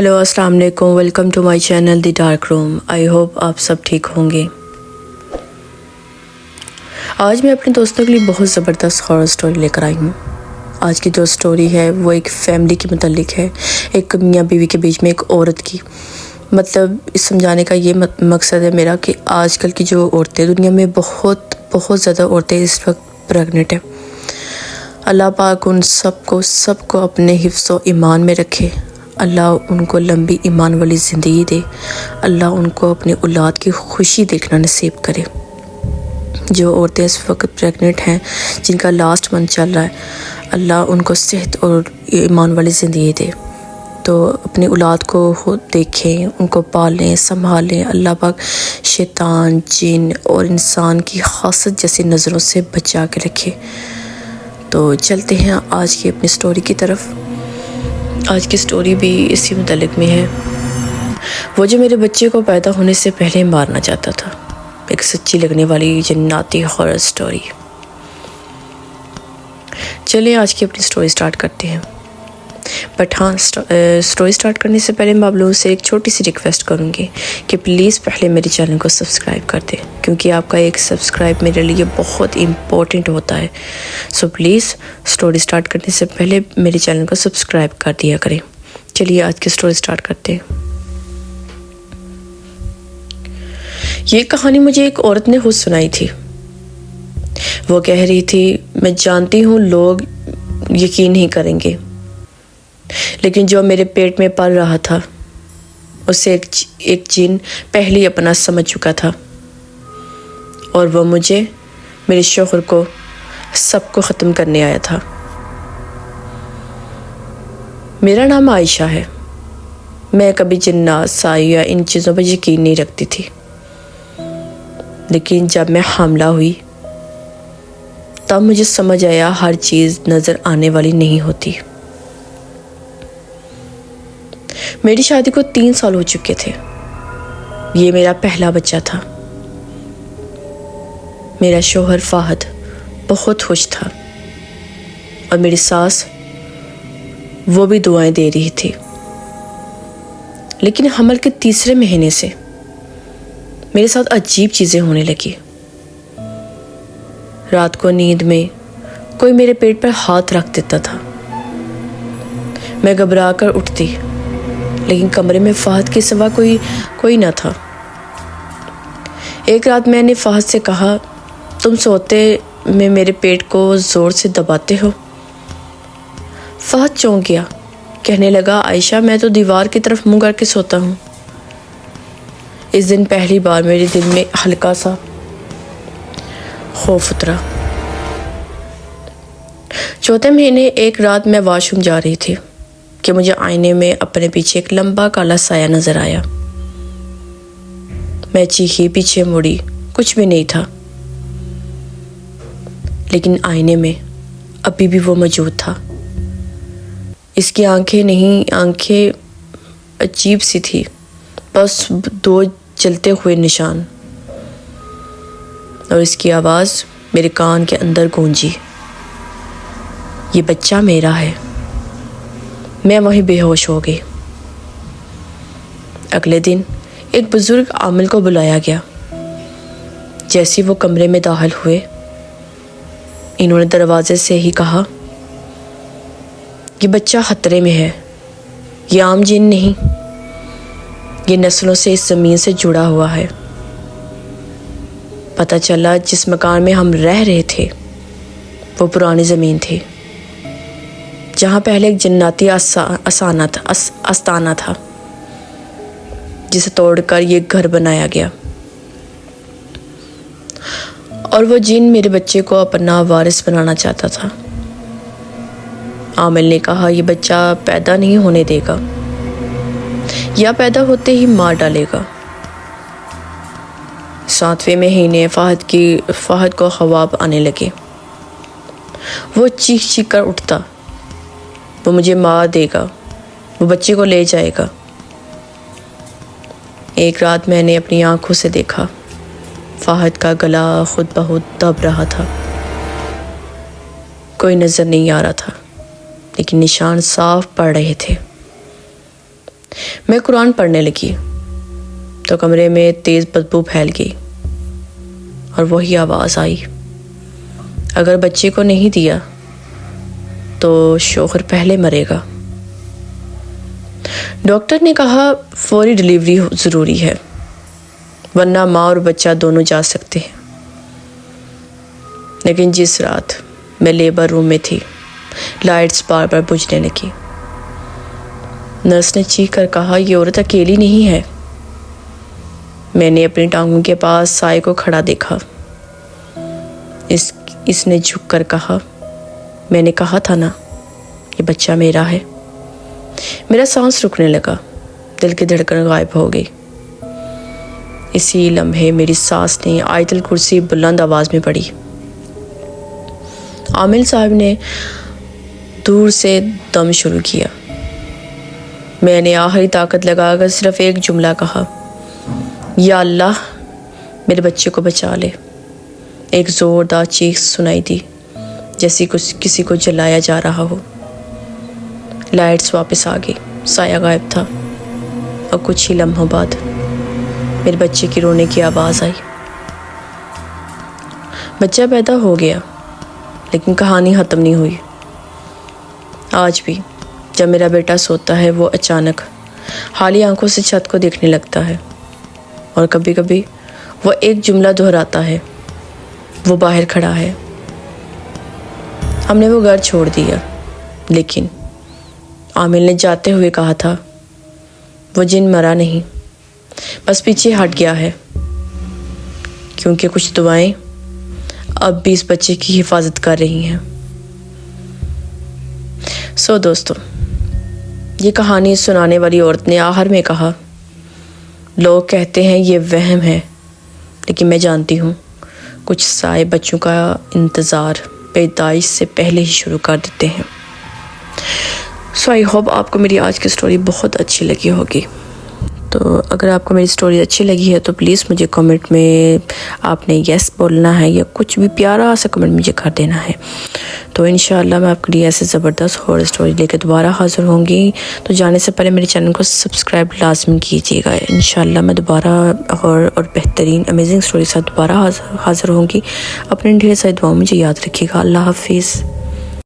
Hello अस्सलाम वालेकुम, welcome to my channel the dark room. I hope आप सब ठीक होंगे। आज मैं अपने दोस्तों के लिए बहुत ज़बरदस्त हॉरर स्टोरी लेकर आई हूँ। आज की जो स्टोरी है वो एक फैमिली के मुतल्लिक है, एक मियाँ बीवी के बीच में एक औरत की। मतलब इस समझाने का ये मकसद है मेरा कि आजकल की जो औरतें, दुनिया में बहुत ज़्यादा औरतें इस वक्त प्रेगनेंट हैं। अल्लाह पाक उन सबको अपने हिफ्ज़ व ईमान में रखे। अल्लाह उनको लंबी ईमान वाली ज़िंदगी दे। अल्लाह उनको अपनी औलाद की खुशी देखना नसीब करे। जो औरतें इस वक्त प्रेग्नेंट हैं, जिनका लास्ट मंथ चल रहा है, अल्लाह उनको सेहत और ईमान वाली ज़िंदगी दे। तो अपनी औलाद को देखें, उनको पालें, संभालें। अल्लाह पाक शैतान, जिन और इंसान की खासत जैसी नज़रों से बचा के रखे। तो चलते हैं आज की अपनी स्टोरी की तरफ। आज की स्टोरी भी इसी मुतालिक में है। वो जो मेरे बच्चे को पैदा होने से पहले मारना चाहता था। एक सच्ची लगने वाली जन्नती हॉरर स्टोरी। चलिए आज की अपनी स्टोरी स्टार्ट करते हैं। बट हाँ, स्टोरी स्टार्ट करने से पहले मैं आप लोगों से एक छोटी सी रिक्वेस्ट करूँगी कि प्लीज़ पहले मेरे चैनल को सब्सक्राइब कर दें, क्योंकि आपका एक सब्सक्राइब मेरे लिए बहुत इम्पोर्टेंट होता है। सो प्लीज़ स्टोरी स्टार्ट करने से पहले मेरे चैनल को सब्सक्राइब कर दिया करें। चलिए आज की स्टोरी स्टार्ट करते हैं। ये कहानी मुझे एक औरत ने खुद सुनाई थी। वो कह रही थी, मैं जानती हूँ लोग यकीन नहीं करेंगे, लेकिन जो मेरे पेट में पल रहा था उसे एक जिन पहले ही अपना समझ चुका था, और वो मुझे, मेरे शौहर को, सबको ख़त्म करने आया था। मेरा नाम आयशा है। मैं कभी जिन्नात, साई या इन चीज़ों पर यकीन नहीं रखती थी, लेकिन जब मैं हामला हुई तब मुझे समझ आया हर चीज़ नज़र आने वाली नहीं होती। मेरी शादी को 3 साल हो चुके थे। ये मेरा पहला बच्चा था। मेरा शौहर फाहद बहुत खुश था, और मेरी सास, वो भी दुआएं दे रही थी। लेकिन हमल के 3रे महीने से मेरे साथ अजीब चीज़ें होने लगी। रात को नींद में कोई मेरे पेट पर हाथ रख देता था। मैं घबरा कर उठती, लेकिन कमरे में फाहद के सिवा कोई ना था। एक रात मैंने फाहद से कहा, तुम सोते में मेरे पेट को ज़ोर से दबाते हो। फाहद चौंक गया, कहने लगा, आयशा, मैं तो दीवार की तरफ मुंह करके सोता हूँ। इस दिन पहली बार मेरे दिल में हल्का सा खौफ उतरा। 4 महीने एक रात मैं वॉशरूम जा रही थी कि मुझे आईने में अपने पीछे एक लंबा काला साया नजर आया। मैं चीखी, पीछे मुड़ी, कुछ भी नहीं था, लेकिन आईने में अभी भी वो मौजूद था। इसकी आंखें अजीब सी थी, बस 2 जलते हुए निशान, और इसकी आवाज़ मेरे कान के अंदर गूंजी, ये बच्चा मेरा है। मैं वहीं बेहोश हो गई। अगले दिन एक बुजुर्ग आमिल को बुलाया गया। जैसे वो कमरे में दाखिल हुए, इन्होंने दरवाजे से ही कहा, ये बच्चा खतरे में है। ये आम जिन नहीं, ये नस्लों से इस ज़मीन से जुड़ा हुआ है। पता चला जिस मकान में हम रह रहे थे वो पुरानी ज़मीन थी, जहाँ पहले एक जन्नती आस्ताना था, जिसे तोड़कर ये घर बनाया गया। और वो जिन मेरे बच्चे को अपना वारिस बनाना चाहता था। आमिल ने कहा, ये बच्चा पैदा नहीं होने देगा, या पैदा होते ही मार डालेगा। 7वें महीने फाहद को ख्वाब आने लगे। वो चीख कर उठता, वो मुझे मार देगा, वो बच्चे को ले जाएगा। एक रात मैंने अपनी आंखों से देखा, फाहद का गला खुद ब खुद दब रहा था। कोई नज़र नहीं आ रहा था, लेकिन निशान साफ पड़ रहे थे। میں قرآن پڑھنے لگی تو کمرے میں تیز بدبو پھیل گئی اور وہی آواز آئی، اگر بچے کو نہیں دیا تو شوہر پہلے مرے گا۔ ڈاکٹر نے کہا فوری ڈلیوری ضروری ہے، ورنہ ماں اور بچہ دونوں جا سکتے ہیں۔ لیکن جس رات میں لیبر روم میں تھی، لائٹس بار بار بجھنے لگی۔ نرس نے چیخ کر کہا، یہ عورت اکیلی نہیں ہے۔ میں نے اپنی ٹانگوں کے پاس سائے کو کھڑا دیکھا۔ اس نے جھک کر کہا، میں نے کہا تھا نا، یہ بچہ میرا ہے۔ میرا سانس رکنے لگا، دل کی دھڑکن غائب ہو گئی۔ اسی لمحے میری ساس نے آیت الکرسی بلند آواز میں پڑھی۔ عامل صاحب نے دور سے دم شروع کیا۔ میں نے آخری طاقت لگا کر صرف ایک جملہ کہا، یا اللہ میرے بچے کو بچا لے۔ ایک زوردار چیخ سنائی دی، جیسے کسی کو جلایا جا رہا ہو۔ لائٹس واپس آ گئی، سایہ غائب تھا، اور کچھ ہی لمحوں بعد میرے بچے کی رونے کی آواز آئی۔ بچہ پیدا ہو گیا، لیکن کہانی ختم نہیں ہوئی۔ آج بھی جب میرا بیٹا سوتا ہے، وہ اچانک خالی آنکھوں سے چھت کو دیکھنے لگتا ہے، اور کبھی کبھی وہ ایک جملہ دہراتا ہے، وہ باہر کھڑا ہے۔ ہم نے وہ گھر چھوڑ دیا، لیکن عامل نے جاتے ہوئے کہا تھا، وہ جن مرا نہیں، بس پیچھے ہٹ گیا ہے، کیونکہ کچھ دعائیں اب بھی اس بچے کی حفاظت کر رہی ہیں۔ دوستو، یہ کہانی سنانے والی عورت نے آخر میں کہا، لوگ کہتے ہیں یہ وہم ہے، لیکن میں جانتی ہوں کچھ سائے بچوں کا انتظار پیدائش سے پہلے ہی شروع کر دیتے ہیں۔ آئی ہوپ آپ کو میری آج کی سٹوری بہت اچھی لگی ہوگی۔ تو اگر آپ کو میری سٹوری اچھی لگی ہے تو پلیز مجھے کمنٹ میں آپ نے یس بولنا ہے، یا کچھ بھی پیارا سا کمنٹ مجھے کر دینا ہے۔ تو انشاءاللہ میں آپ کے لیے ایسے زبردست ہارر سٹوری لے کے دوبارہ حاضر ہوں گی۔ تو جانے سے پہلے میرے چینل کو سبسکرائب لازمی کیجیے گا۔ انشاءاللہ میں دوبارہ اور بہترین امیزنگ سٹوری ساتھ دوبارہ حاضر ہوں گی۔ اپنے ڈھیر ساری دعاؤں مجھے یاد رکھیے گا۔ اللہ حافظ۔